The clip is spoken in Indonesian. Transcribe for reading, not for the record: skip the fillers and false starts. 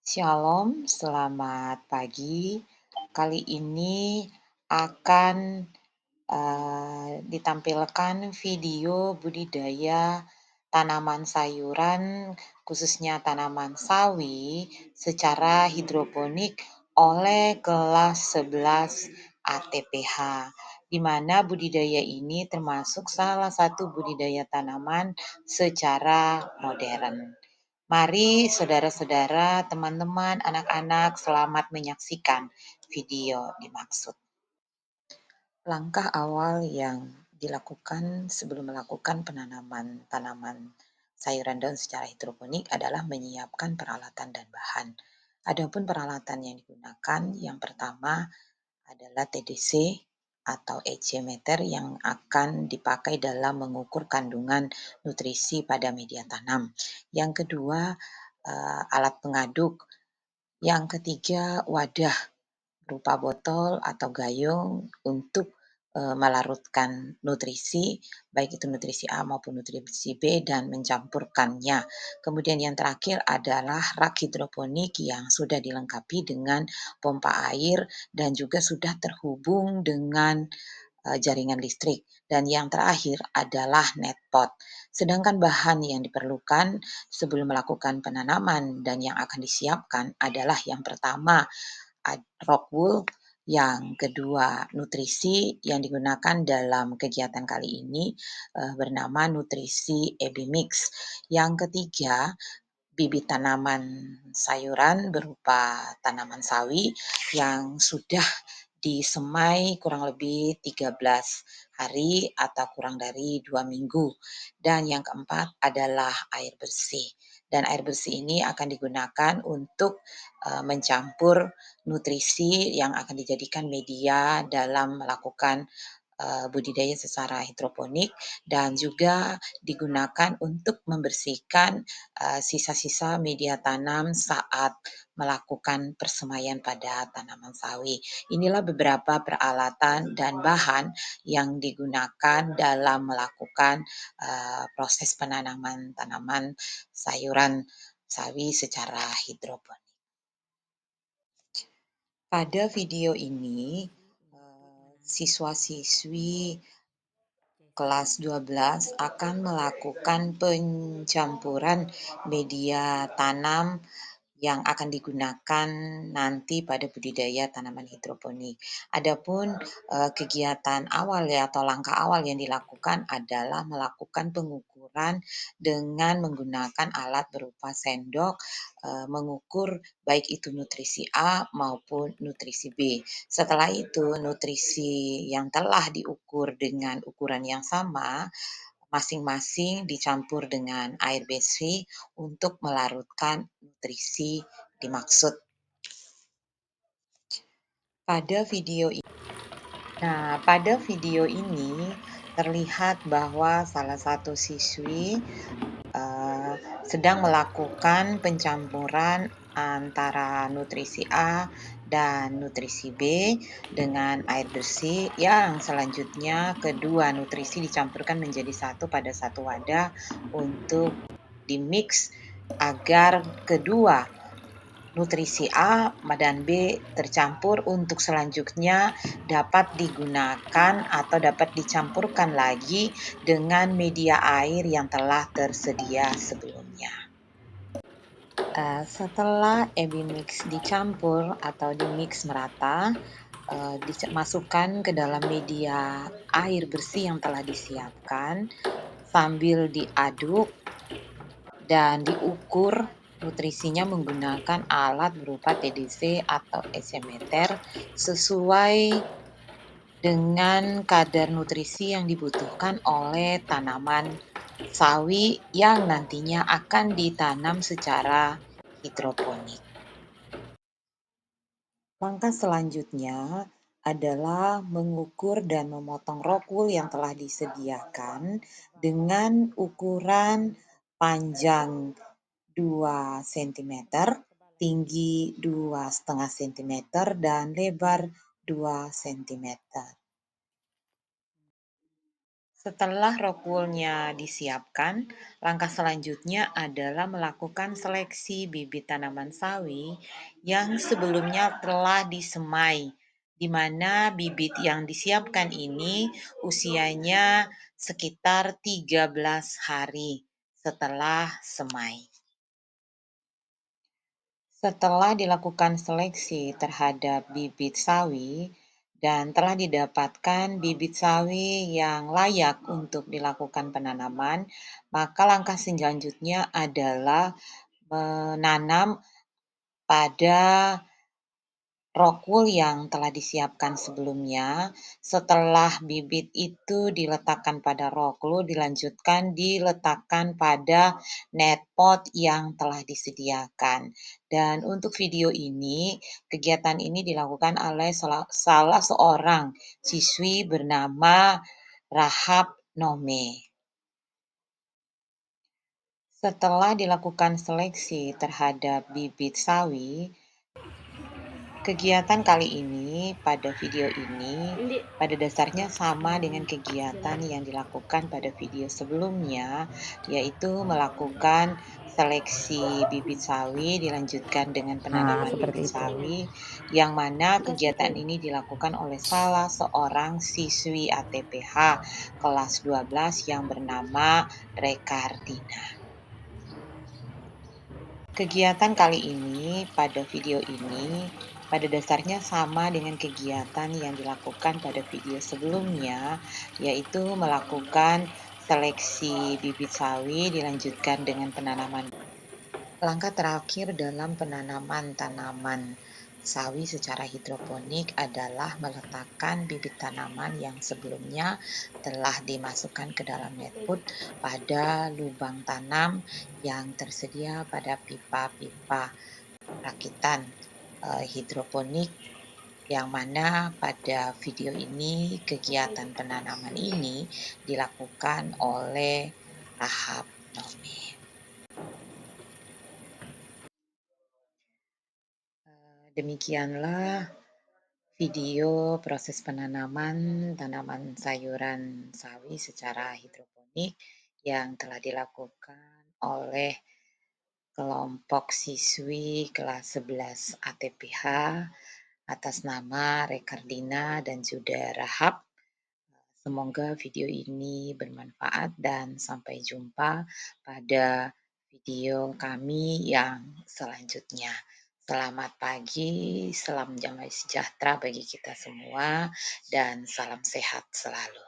Shalom, selamat pagi. Kali ini akan ditampilkan video budidaya tanaman sayuran, khususnya tanaman sawi, secara hidroponik oleh kelas 11 ATPH, di mana budidaya ini termasuk salah satu budidaya tanaman secara modern. Mari saudara-saudara, teman-teman, anak-anak selamat menyaksikan video dimaksud. Langkah awal yang dilakukan sebelum melakukan penanaman tanaman sayuran daun secara hidroponik adalah menyiapkan peralatan dan bahan. Adapun peralatan yang digunakan, yang pertama adalah TDC atau EC-meter yang akan dipakai dalam mengukur kandungan nutrisi pada media tanam. Yang kedua, alat pengaduk. Yang ketiga, wadah berupa botol atau gayung untuk melarutkan nutrisi, baik itu nutrisi A maupun nutrisi B, dan mencampurkannya. Kemudian yang terakhir adalah rak hidroponik yang sudah dilengkapi dengan pompa air dan juga sudah terhubung dengan jaringan listrik. Dan yang terakhir adalah net pot. Sedangkan bahan yang diperlukan sebelum melakukan penanaman dan yang akan disiapkan adalah yang pertama rock wool, yang kedua nutrisi yang digunakan dalam kegiatan kali ini bernama nutrisi EB Mix. Yang ketiga, bibit tanaman sayuran berupa tanaman sawi yang sudah disemai kurang lebih 13 hari atau kurang dari 2 minggu. Dan yang keempat adalah air bersih. Dan air bersih ini akan digunakan untuk mencampur nutrisi yang akan dijadikan media dalam melakukan budidaya secara hidroponik, dan juga digunakan untuk membersihkan sisa-sisa media tanam saat melakukan persemaian pada tanaman sawi. Inilah beberapa peralatan dan bahan yang digunakan dalam melakukan proses penanaman tanaman sayuran sawi secara hidroponik. Pada video ini, siswa-siswi kelas 12 akan melakukan pencampuran media tanam yang akan digunakan nanti pada budidaya tanaman hidroponik. Adapun kegiatan awal atau langkah awal yang dilakukan adalah melakukan pengukuran dengan menggunakan alat berupa sendok, mengukur baik itu nutrisi A maupun nutrisi B. Setelah itu, nutrisi yang telah diukur dengan ukuran yang sama masing-masing dicampur dengan air bersih untuk melarutkan nutrisi dimaksud. Pada video ini terlihat bahwa salah satu siswi sedang melakukan pencampuran antara nutrisi A dan nutrisi B dengan air bersih, yang selanjutnya kedua nutrisi dicampurkan menjadi satu pada satu wadah untuk di-mix agar kedua nutrisi A dan B tercampur untuk selanjutnya dapat digunakan atau dapat dicampurkan lagi dengan media air yang telah tersedia sebelumnya. Setelah EB Mix dicampur atau di-mix merata, dimasukkan ke dalam media air bersih yang telah disiapkan sambil diaduk dan diukur nutrisinya menggunakan alat berupa TDC atau EC-meter sesuai dengan kadar nutrisi yang dibutuhkan oleh tanaman sawi yang nantinya akan ditanam secara hidroponik. Langkah selanjutnya adalah mengukur dan memotong rock wool yang telah disediakan dengan ukuran panjang 2 cm, tinggi 2,5 cm, dan lebar 2 cm. Setelah rokulnya disiapkan, langkah selanjutnya adalah melakukan seleksi bibit tanaman sawi yang sebelumnya telah disemai, di mana bibit yang disiapkan ini usianya sekitar 13 hari setelah semai. Setelah dilakukan seleksi terhadap bibit sawi dan telah didapatkan bibit sawi yang layak untuk dilakukan penanaman, maka langkah selanjutnya adalah menanam pada rokul yang telah disiapkan sebelumnya. Setelah bibit itu diletakkan pada rokul, dilanjutkan diletakkan pada net pot yang telah disediakan. Dan untuk video ini, kegiatan ini dilakukan oleh salah seorang siswi bernama Rahab Nome. Setelah dilakukan seleksi terhadap bibit sawi, kegiatan kali ini, pada video ini, pada dasarnya sama dengan kegiatan yang dilakukan pada video sebelumnya, yaitu melakukan seleksi bibit sawi, dilanjutkan dengan penanaman Seperti bibit itu. sawi, yang mana kegiatan ini dilakukan oleh salah seorang siswi ATPH kelas 12 yang bernama Rekardina. Kegiatan kali ini, pada video ini, pada dasarnya sama dengan kegiatan yang dilakukan pada video sebelumnya, yaitu melakukan seleksi bibit sawi dilanjutkan dengan penanaman. Langkah terakhir dalam penanaman tanaman sawi secara hidroponik adalah meletakkan bibit tanaman yang sebelumnya telah dimasukkan ke dalam net pot pada lubang tanam yang tersedia pada pipa-pipa rakitan hidroponik, yang mana pada video ini kegiatan penanaman ini dilakukan oleh Rahab Nome. Demikianlah video proses penanaman tanaman sayuran sawi secara hidroponik yang telah dilakukan oleh kelompok siswi kelas 11 ATPH atas nama Rekardina dan juga Rahab. Semoga video ini bermanfaat dan sampai jumpa pada video kami yang selanjutnya. Selamat pagi, salam damai sejahtera bagi kita semua, dan salam sehat selalu.